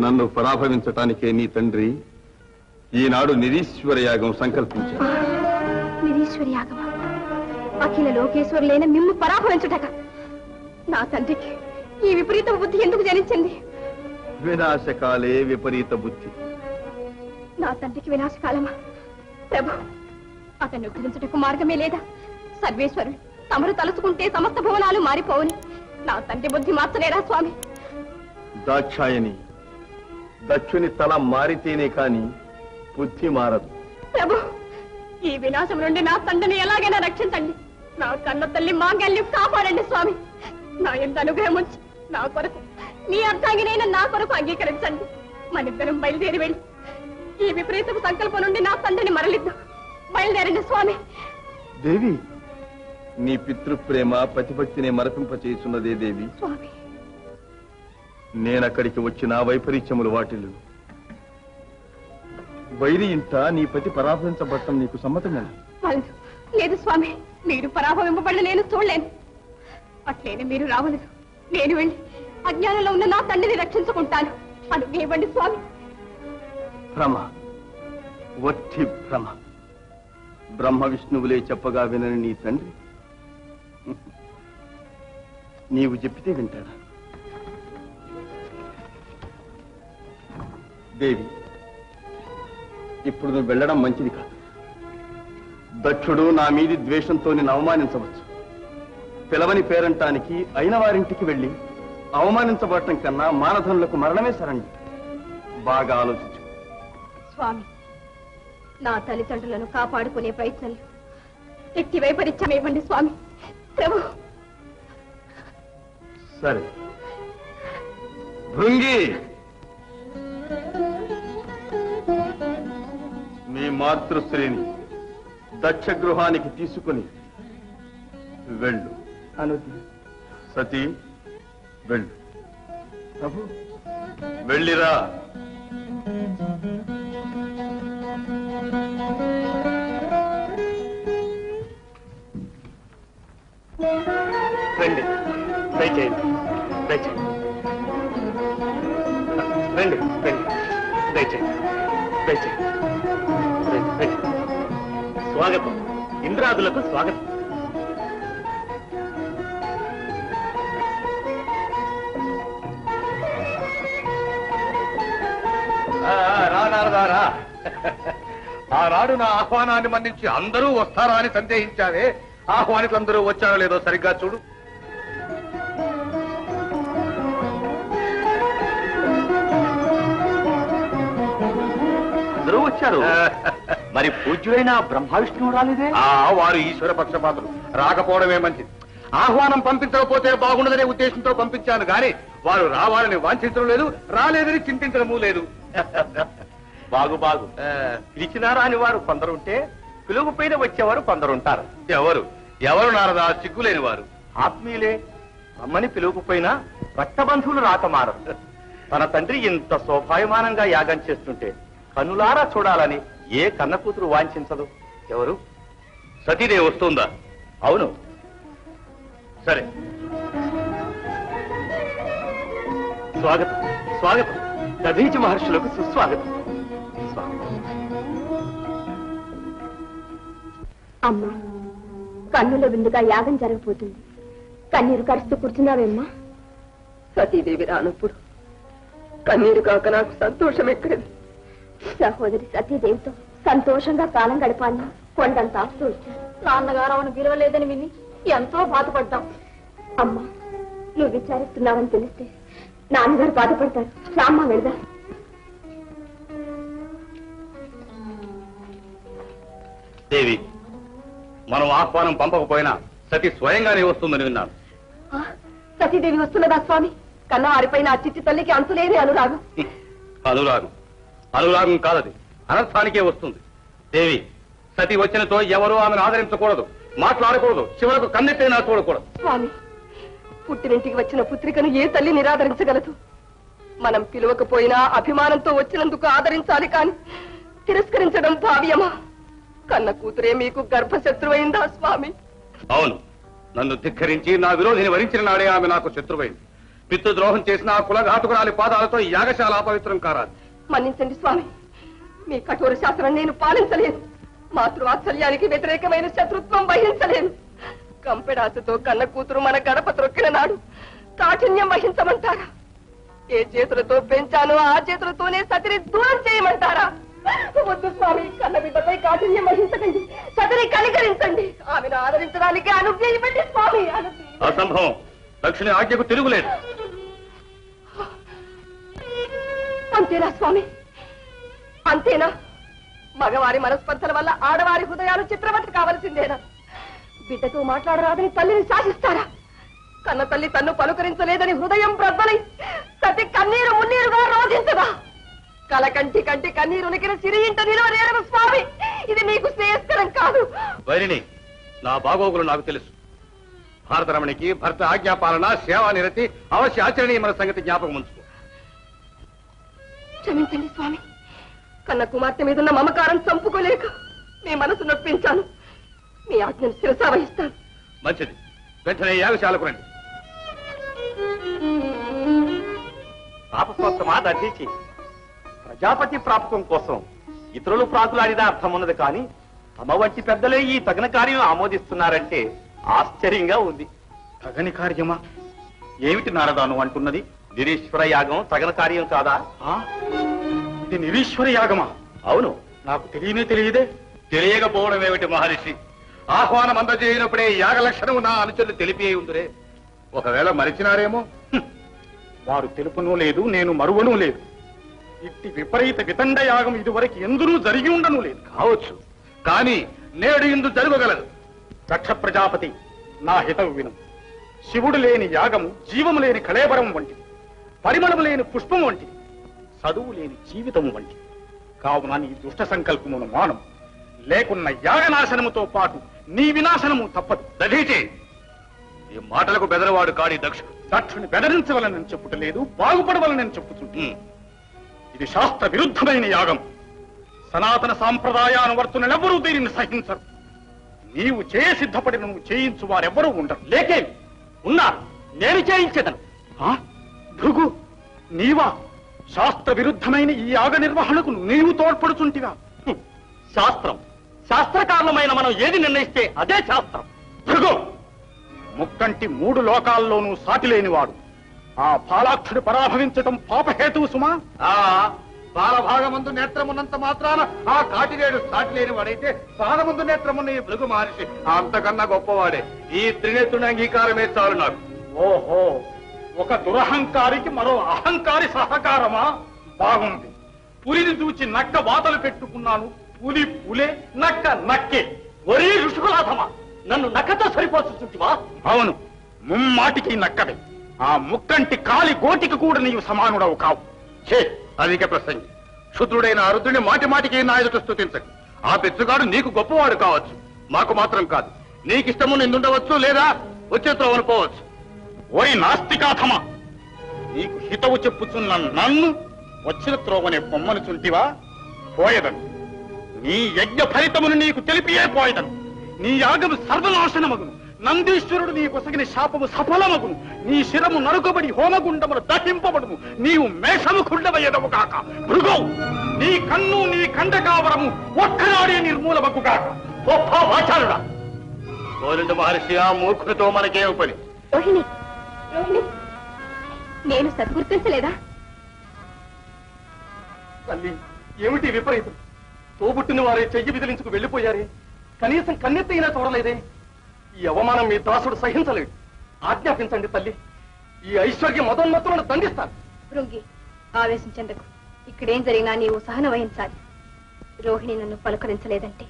నన్ను పరాభవించటానికే నీ తండ్రి ఈనాడు నిరీశ్వర యాగం సంకల్పించాడు. నిరీశ్వర యాగమా? అఖిల లోకేశ్వరులైన మిమ్ము పరాభవించుటక నా తండ్రికి ఈ విపరీత బుద్ధి ఎందుకు జనించింది? వినాశకాలే విపరీత బుద్ధి. నా తండ్రికి వినాశకాలమా? ప్రభు, అతన్ని ఉద్ధరించుటకు మార్గమే లేదా? సర్వేశ్వరుడు తమరు తలుచుకుంటే సమస్త భువనాలు మారిపోవుని నా తండ్రి బుద్ధి మార్చలేరా స్వామి? దాక్షాయని, దక్షుని తల మారితేనే కాని బుద్ధి మారదు. ప్రభు, ఈ వినాశం నుండి నా తండ్రిని ఎలాగైనా రక్షించండి. నా కన్న తల్లి మాంగల్యం కాపాడండి స్వామి. నా ఎంత అనుగ్రహం ఉంచి నా కొరకు, మీ అర్థాంగినైనా నా కొరకు అంగీకరించండి. మనిద్దరం బయలుదేరి వెళ్ళి ఈ విపరీతపు సంకల్పం నుండి నా తండ్రిని మరలిద్దాం. బయలుదేరండి స్వామి. దేవి, నీ పితృప్రేమ ప్రతిభక్తిని మరపింపచేస్తున్నదే దేవి. స్వామి, నేనక్కడికి వచ్చిన వైపరీత్యములు వాటిల్లు. వైరి ఇంట నీ పతి పరాభవించబడటం నీకు సమ్మతమే? లేదు స్వామి, మీరు పరాభవింపబడిన నేను చూడలేను. అట్లేనే మీరు రావలేదు. నేను వెళ్ళి అజ్ఞానంలో ఉన్న నా తండ్రిని రక్షించుకుంటాను. అనుగ్రహించండి స్వామి. భ్రమ, వట్టి భ్రమ. బ్రహ్మ విష్ణువులే చెప్పగా వినని నీ తండ్రి నీవు చెప్పితే వింటాడా? దేవి, ఇప్పుడు నువ్వు వెళ్ళడం మంచిది కాదు. దక్షుడు నా మీది ద్వేషంతో నిన్ను అవమానించవచ్చు. పిలవని పేరంటానికి అయిన వారింటికి వెళ్ళి అవమానించబడటం కన్నా మానధనులకు మరణమే సరండి. బాగా ఆలోచించు స్వామి. నా తల్లిదండ్రులను కాపాడుకునే ప్రయత్నంలో ఎట్టి వైపరీత్యం ఇవ్వండి స్వామి. ప్రభు. సరే. భృంగి, మీ మాతృశ్రీని దక్ష గృహానికి తీసుకుని వెళ్ళు. అనుది. సతీ, వెళ్ళు. ప్రభు, వెళ్ళిరా. రండి, దయచేయండి, దయచేయండి. రండి, రండి, దయచేయండి, దయచేయండి. రండి, రండి. స్వాగతం, ఇంద్రాదులకు స్వాగతం. రానారదారా, ఆనాడు నా ఆహ్వానాన్ని మన్నించి అందరూ వస్తారా అని సందేహించావే. ఆహ్వానితులందరూ వచ్చారో లేదో సరిగ్గా చూడు. అందరూ వచ్చారు. మరి పూజ్యుడైన బ్రహ్మ విష్ణువు రాలేదే? వారు ఈశ్వర పక్షపాతులు, రాకపోవడమే మంచిది. ఆహ్వానం పంపించకపోతే బాగుండదనే ఉద్దేశంతో పంపించాను గాని వారు రావాలని వాంఛించడం లేదు, రాలేదని చింతించడమూ లేదు. బాగు బాగు. పిలిచినారా అని వారు కొందరుంటే పిలుగుపైన వచ్చేవారు కొందరుంటారు. ఎవరు ఎవరు నారదా? సిగ్గులేని వారు. ఆత్మీయులే. అమ్మని పిలువకపోయినా రక్తబంధువులు రాక మారరు. తన తండ్రి ఇంత శోభాయమానంగా యాగం చేస్తుంటే కనులారా చూడాలని ఏ కన్న కూతురు వాంఛించదు. ఎవరు? సతీదేవి వస్తుందా? అవును. సరే. స్వాగతం, స్వాగతం. దధీచి మహర్షులకు సుస్వాగతం. అమ్మా, కన్నుల విందుగా యాగం జరగబోతుంది. కన్నీరు కరుస్తూ కూర్చున్నావేమ్మా? సతీదేవి రానప్పుడు కన్నీరు కాక నాకు సంతోషం ఎక్కడది. సహోదరి సతీదేవితో సంతోషంగా కాలం గడపాలని కొండంత ఆస్తూ వచ్చాను. నాన్నగారు ఆమెను విలువలేదని విని ఎంతో బాధపడ్డాం. అమ్మా, నువ్వు విచారిస్తున్నావని తెలిస్తే నాన్నగారు బాధపడతారు. రామ్మా, వెళ్దా. దేవి, మనం ఆహ్వానం పంపకపోయినా సతీ స్వయంగానే వస్తుందని విన్నాను. సతీదేవి వస్తున్నదా స్వామి? కన్నా వారిపైన ఆ చిట్టి తల్లికి అంతులేని అనురాగం. అనురాగం అనురాగం కాదది, అనర్థానికే వస్తుంది. దేవి, సతీ వచ్చినతో ఎవరూ ఆమెను ఆదరించకూడదు, మాట్లాడకూడదు, చివరకు కన్నెట్టైనా చూడకూడదు. స్వామి, పుట్టినింటికి వచ్చిన పుత్రికను ఏ తల్లి నిరాదరించగలదు? మనం పిలవకపోయినా అభిమానంతో వచ్చినందుకు ఆదరించాలి కాని తిరస్కరించడం భావ్యమా? కన్న కూతురే మీకు గర్భశత్రువైందా స్వామి? అవును, నన్ను ధిక్కరించి నా విరోధిని వరించిన నాడే ఆమె నాకు శత్రువైంది. పితృద్రోహం చేసిన ఆ కులఘాతుకురాలి పాదాలతో యాగశాల అపవిత్రం కారాలి. మన్నించండి స్వామి, మీ కఠోర శాసనం నేను పాలించలేను. మాతృవాత్సల్యానికి వ్యతిరేకమైన శత్రుత్వం వహించలేను. కంపెడాసతో కన్న కూతురు మన గడప త్రొక్కిన నాడు కాఠిన్యం వహించమంటారా? ఏ చేతులతో పెంచానో ఆ చేతులతోనే సతిని దూరం చేయమంటారా? వద్దు స్వామి, కన్న బిడ్డపై కాఠిన్యం వహించకండి. సతిని కనికరించండి. ఆమెను ఆదరించడానికి అనుజ్ఞ ఇవ్వండి స్వామి. అసంభవం. దక్షిణ ఆజ్ఞకు తిరుగులేదు. అంతేనా స్వామి? అంతేనా? మగవారి మనస్పర్ధల వల్ల ఆడవారి హృదయాలు చిత్రవతి కావలసిందేనా? బిడ్డతో మాట్లాడరాదని తల్లిని శాసిస్తారా? కన్న తల్లి తన్ను పలుకరించలేదని హృదయం ప్రజ్వలై సతి కన్నీరు మున్నీరుగా రోధించదా? కలకంటి కంటి కన్నీరునికిన సిరి ఇంట నిలవలేరు స్వామి. ఇది మీకు శ్రేయస్కరం కాదు. వైరిని, నా బాగోగులు నాకు తెలుసు. భారతరమణికి భర్త ఆజ్ఞాపాలన, సేవా నిరతి అవశ్య ఆచరణీయమైన సంగతి జ్ఞాపకం ఉంచుకో. క్షమించండి స్వామి, కన్న కుమార్తె మీదున్న మమకారం చంపుకోలేక మీ మనసు నొప్పించాను. మీ ఆజ్ఞను శిరసా వహిస్తాను. మంచిది, వెంటనే యాగశాలకు రండి. పాపస్వస్థమా దర్శించి ప్రజాపతి ప్రాపకం కోసం ఇతరులు ప్రాకులాడిన అర్థం ఉన్నది, కానీ తమ వంటి పెద్దలే ఈ తగిన కార్యం ఆమోదిస్తున్నారంటే ఆశ్చర్యంగా ఉంది. తగని కార్యమా? ఏమిటి నారదాను అంటున్నది? నిరీశ్వర యాగం తగిన కార్యం కాదా? ఇది నిరీశ్వర యాగమా? అవును. నాకు తెలియదే. తెలియకపోవడం ఏమిటి మహర్షి? ఆహ్వానం అందజేయనప్పుడే యాగ లక్షణము నా అనుచరులు తెలిపి ఉందిరే. ఒకవేళ మరిచినారేమో. వారు తెలుపునూ లేదు, నేను మరువనూ లేదు. ఇట్టి విపరీత వితండ యాగం ఇదివరకు ఎందునూ జరిగి ఉండను లేదు. కావచ్చు, కానీ నేడు ఇందు జరగగలదు. దక్ష ప్రజాపతి, నా హితవు విను. శివుడు లేని యాగము జీవము లేని కళేబరం వంటిది, పరిమళము లేని పుష్పం వంటిది, చదువు లేని జీవితము వంటిది. కావున నీ దుష్ట సంకల్పమును మానం, లేకున్న యాగనాశనముతో పాటు నీ వినాశనము తప్పదు. దధీచే, ఈ మాటలకు బెదరవాడు కాడి దక్షుడు. దక్షుని బెదరించవలనని చెప్పుటలేదు, బాగుపడవలనని చెప్పుతుంది. ఇది శాస్త్ర విరుద్ధమైన యాగం. సనాతన సాంప్రదాయానువర్తులెవరూ దీనిని సహించరు. నీవు చేయ సిద్ధపడిన నువ్వు చేయించు వారెవ్వరూ ఉండరు. లేకే ఉన్నారు, నేను చేయించేదను. భృగు, నీవా శాస్త్ర విరుద్ధమైన ఈ యాగ నిర్వహణకు నీవు తోడ్పడుచుంటివా? శాస్త్రం, శాస్త్రకారణమైన మనం ఏది నిర్ణయిస్తే అదే శాస్త్రం. భృగు, ముక్కంటి 3 లోకాల్లోనూ సాటి లేనివాడు. ఆ పాలాక్షుడు పరాభవించటం పాపహేతువు సుమా. బాలభాగమందు నేత్రమున్నంత మాత్రాన ఆ కాటివేడు సాటి లేని వాడైతే పాదముందు నేత్రమున్న ఈ భృగు మహర్షి అంతకన్నా గొప్పవాడే. ఈ త్రినేత్రుని అంగీకారమే చాలు నాకు. ఓహో, ఒక దురహంకారికి మరో అహంకారి సహకారమా? బాగుంది. పులిని చూచి నక్క వాతలు పెట్టుకున్నాను. పులి పులే, నక్క నక్కే. ఒరే ఋషుకులాథమా, నన్ను నక్కతో సరిపోతుంటివా? అవును, ముమ్మాటికి నక్కవే. ఆ ముక్కంటి కాలి గోటికి కూడా నీవు సమానుడవు కావు. చే, అధిక ప్రసంగి. శుద్రుడైన అరుద్రుని మాటి మాటికి నా ఎదుట స్తుతించకు. ఆ పెచ్చుగాడు నీకు గొప్పవాడు కావచ్చు, మాకు మాత్రం కాదు. నీకిష్టము నిందుండవచ్చు, లేదా వచ్చే త్రోవను పోవచ్చు. ఓరి నాస్తికాథమా, నీకు హితవు చెప్పుచున్న నన్ను వచ్చిన త్రోవనే బొమ్మను చుంటివా? పోయదను. నీ యజ్ఞ ఫలితమును నీకు తెలిపియే పోయదను. నీ యాగము సర్వనాశనమగును. నందీశ్వరుడు నీ కొసగిన శాపము సఫలమగును. నీ శిరము నరుకబడి హోమగుండమును దహింపబడును. నీవు మేషముఖుండవయ్యదవు కాక. భృగౌ, నీ కన్ను నీ కండకావరము ఒక్కనాడే నిర్మూలమగు కాక. గొప్ప వాచాలుడా! గోవింద మహర్షి, ఆ మూర్ఖునితో మనకేం పని? రోహిణి, రోహిణి, నేను సద్గుర్తించలేదా? తల్లి, ఏమిటి విపరీతం? తోబుట్టిన వారే చెయ్యి విదిలించుకు వెళ్ళిపోయారే, కనీసం కన్నెత్తైనా చూడలేదే. ఈ అవమానం మీ దాసుడు సహించలేడు. ఆజ్ఞాపించండి తల్లి, ఈ ఐశ్వర్య మదోన్నతులను దండిస్తాను. భృంగి, ఆవేశించేందుకు. ఇక్కడేం జరిగినా నీవు సహనం వహించాలి. రోహిణి నన్ను పలుకరించలేదంటే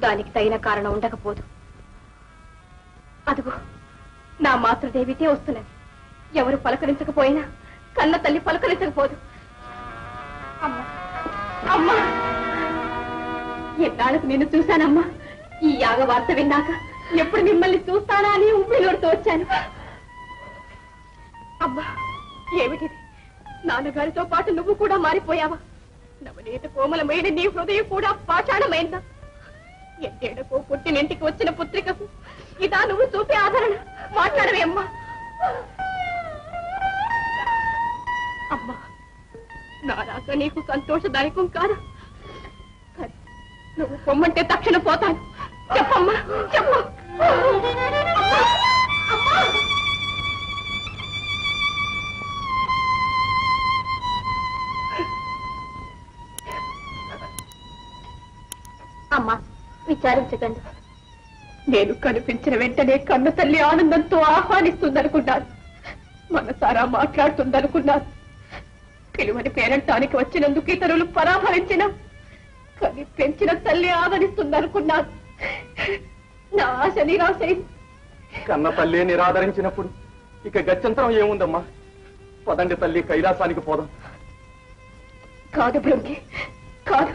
దానికి తగిన కారణం ఉండకపోదు. అదుగో నా మాతృదేవితే వస్తున్నది. ఎవరు పలకరించకపోయినా కన్న తల్లి పలకరించకపోదు. అమ్మా, అమ్మా, ఎన్నాళ్ళకు నిన్ను చూశానమ్మా. ఈ యాగ వార్త విన్నాక ఎప్పుడు మిమ్మల్ని చూస్తానా అని ఉప్పిలోడుతూ వచ్చాను. అమ్మా, ఏమిటిది? నాన్నగారితో పాటు నువ్వు కూడా మారిపోయావా? నవనీత కోమలమైన నీ హృదయం కూడా పాషాణమైందా? ఎట్టేడకో పుట్టినింటికి వచ్చిన పుత్రికకు ఇదా నువ్వు చూపే ఆదరణ? మాట్లాడవే అమ్మా. అమ్మా, నా రాక నీకు సంతోషదాయకం కాదు. నువ్వు పొమ్మంటే తక్షణం పోతాను. చెప్పమ్మా, చెప్పు. అమ్మా, విచారించకండి. నేను కనిపించిన వెంటనే కన్న తల్లి ఆనందంతో ఆహ్వానిస్తుందనుకున్నాను. మనసారా మాట్లాడుతుందనుకున్నాను. పిలువని పేరంటానికి వచ్చినందుకు ఇతరులు పరాభవించిన కానీ పెంచిన తల్లి ఆదరిస్తుందనుకున్నాను. నా ఆశ నిరాశైంది. కన్న తల్లి నిరాదరించినప్పుడు ఇక గత్యంతరం ఏముందమ్మా? పదండి తల్లి, కైలాసానికి పోదాం. కాదు బృంగి, కాదు.